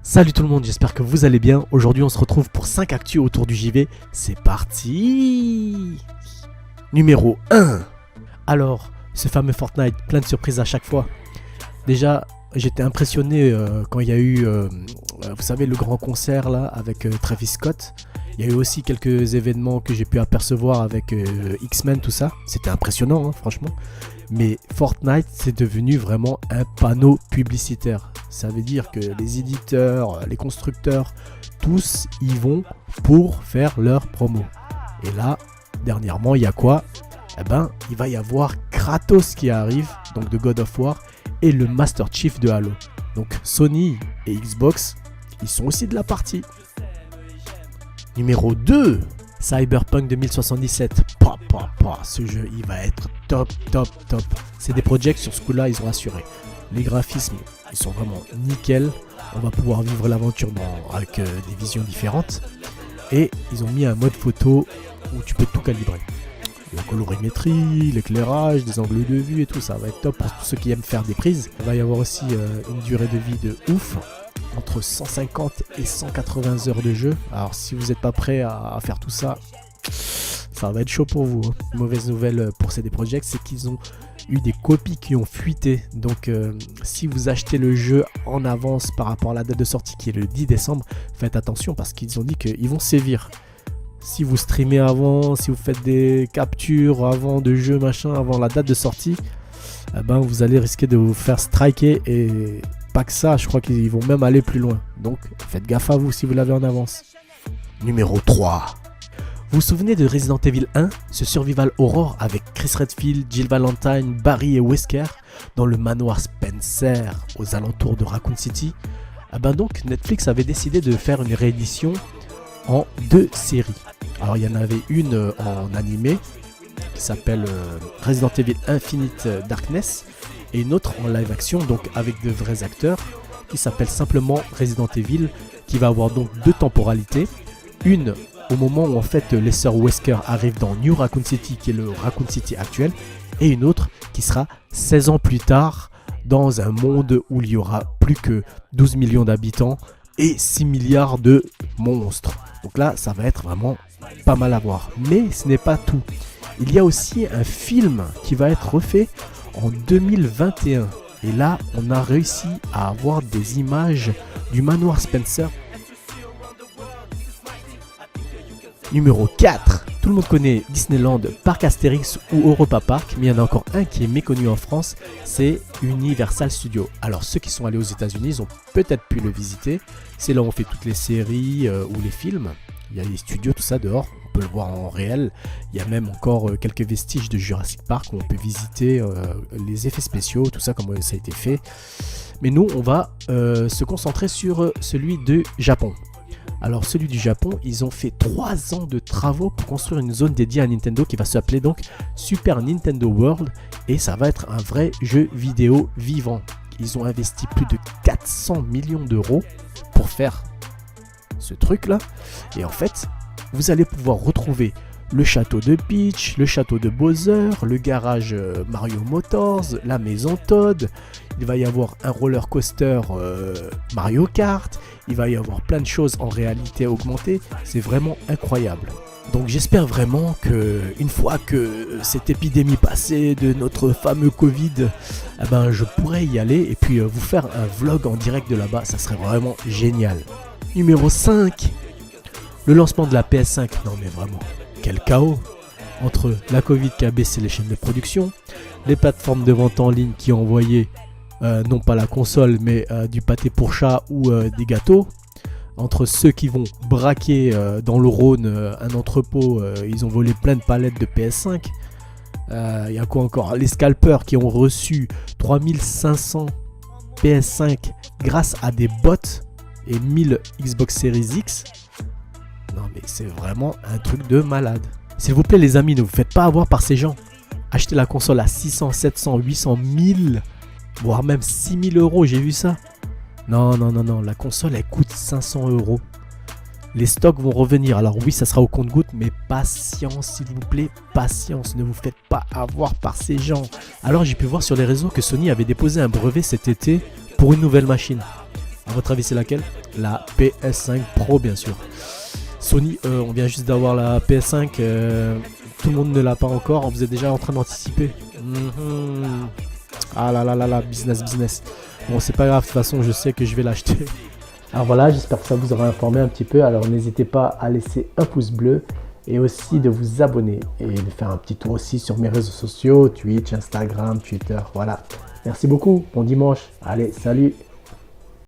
Salut tout le monde, j'espère que vous allez bien. Aujourd'hui on se retrouve pour 5 actus autour du JV. C'est parti. Numéro 1. Alors, ce fameux Fortnite, plein de surprises à chaque fois. Déjà, j'étais impressionné quand il y a eu, vous savez, le grand concert là avec Travis Scott. Il y a eu aussi quelques événements que j'ai pu apercevoir avec X-Men, tout ça. C'était impressionnant, hein, franchement. Mais Fortnite, c'est devenu vraiment un panneau publicitaire. Ça veut dire que les éditeurs, les constructeurs, tous y vont pour faire leur promo. Et là, dernièrement, il y a quoi? Eh ben, il va y avoir Kratos qui arrive, donc de God of War, et le Master Chief de Halo. Donc Sony et Xbox, ils sont aussi de la partie. Numéro 2, Cyberpunk 2077. Ce jeu, il va être top. C'est des projects sur ce coup-là, ils ont assuré. Les graphismes, ils sont vraiment nickel. On va pouvoir vivre l'aventure avec des visions différentes. Et ils ont mis un mode photo où tu peux tout calibrer. La colorimétrie, l'éclairage, des angles de vue et tout ça va être top pour tous ceux qui aiment faire des prises. Il va y avoir aussi une durée de vie de ouf. Entre 150 et 180 heures de jeu. Alors si vous n'êtes pas prêt à faire tout ça, ça va être chaud pour vous. Hein. Mauvaise nouvelle pour CD Projekt, c'est qu'ils ont eu des copies qui ont fuité. Donc si vous achetez le jeu en avance par rapport à la date de sortie qui est le 10 décembre, faites attention parce qu'ils ont dit qu'ils vont sévir. Si vous streamez avant, si vous faites des captures avant de jeu machin, avant la date de sortie, eh ben, vous allez risquer de vous faire striker et... Pas que ça, je crois qu'ils vont même aller plus loin. Donc, faites gaffe à vous si vous l'avez en avance. Numéro 3. Vous vous souvenez de Resident Evil 1, ce survival horror avec Chris Redfield, Jill Valentine, Barry et Wesker dans le manoir Spencer aux alentours de Raccoon City? Ah ben donc, Netflix avait décidé de faire une réédition en 2 séries. Alors, il y en avait une en animé qui s'appelle Resident Evil Infinite Darkness. Et une autre en live action, donc avec de vrais acteurs, qui s'appelle simplement Resident Evil, qui va avoir donc 2 temporalités. Une au moment où en fait les sœurs Wesker arrivent dans New Raccoon City, qui est le Raccoon City actuel, et une autre qui sera 16 ans plus tard, dans un monde où il y aura plus que 12 millions d'habitants et 6 milliards de monstres. Donc là, ça va être vraiment pas mal à voir. Mais ce n'est pas tout. Il y a aussi un film qui va être refait en 2021 et là on a réussi à avoir des images du manoir Spencer. Numéro 4. Tout le monde connaît Disneyland, Parc Astérix ou Europa Park, mais il y en a encore un qui est méconnu en France, c'est Universal Studios. Alors ceux qui sont allés aux États-Unis, ils ont peut-être pu le visiter. C'est là où on fait toutes les séries ou les films. Il y a les studios, tout ça dehors. On peut le voir en réel. Il y a même encore quelques vestiges de Jurassic Park où on peut visiter les effets spéciaux, tout ça, comme ça a été fait. Mais nous, on va se concentrer sur celui de Japon. Alors, celui du Japon, ils ont fait 3 ans de travaux pour construire une zone dédiée à Nintendo qui va s'appeler donc Super Nintendo World. Et ça va être un vrai jeu vidéo vivant. Ils ont investi plus de 400 millions d'euros pour faire ce truc-là. Et en fait... vous allez pouvoir retrouver le château de Peach, le château de Bowser, le garage Mario Motors, la maison Toad. Il va y avoir un roller coaster Mario Kart. Il va y avoir plein de choses en réalité augmentée. C'est vraiment incroyable. Donc j'espère vraiment que une fois que cette épidémie passée de notre fameux Covid, eh ben, je pourrai y aller et puis vous faire un vlog en direct de là-bas. Ça serait vraiment génial. Numéro 5. Le lancement de la PS5, non mais vraiment, quel chaos. Entre la Covid qui a baissé les chaînes de production, les plateformes de vente en ligne qui ont envoyé, non pas la console, mais du pâté pour chat ou des gâteaux. Entre ceux qui vont braquer dans le Rhône un entrepôt, ils ont volé plein de palettes de PS5. Il y a quoi encore? Les scalpers qui ont reçu 3500 PS5 grâce à des bots et 1000 Xbox Series X. Non mais c'est vraiment un truc de malade. S'il vous plaît les amis, ne vous faites pas avoir par ces gens. Achetez la console à 600, 700, 800, 1000, voire même 6000 euros, j'ai vu ça. Non, la console elle coûte 500 euros. Les stocks vont revenir, alors oui ça sera au compte-gouttes, mais patience s'il vous plaît, patience, ne vous faites pas avoir par ces gens. Alors j'ai pu voir sur les réseaux que Sony avait déposé un brevet cet été pour une nouvelle machine. À votre avis, c'est laquelle? La PS5 Pro, bien sûr. Sony, on vient juste d'avoir la PS5. Tout le monde ne l'a pas encore. Vous êtes déjà en train d'anticiper. Ah là là là là, business. Bon, c'est pas grave, de toute façon, je sais que je vais l'acheter. Alors voilà, j'espère que ça vous aura informé un petit peu. Alors n'hésitez pas à laisser un pouce bleu et aussi de vous abonner et de faire un petit tour aussi sur mes réseaux sociaux, Twitch, Instagram, Twitter. Voilà. Merci beaucoup. Bon dimanche. Allez, salut.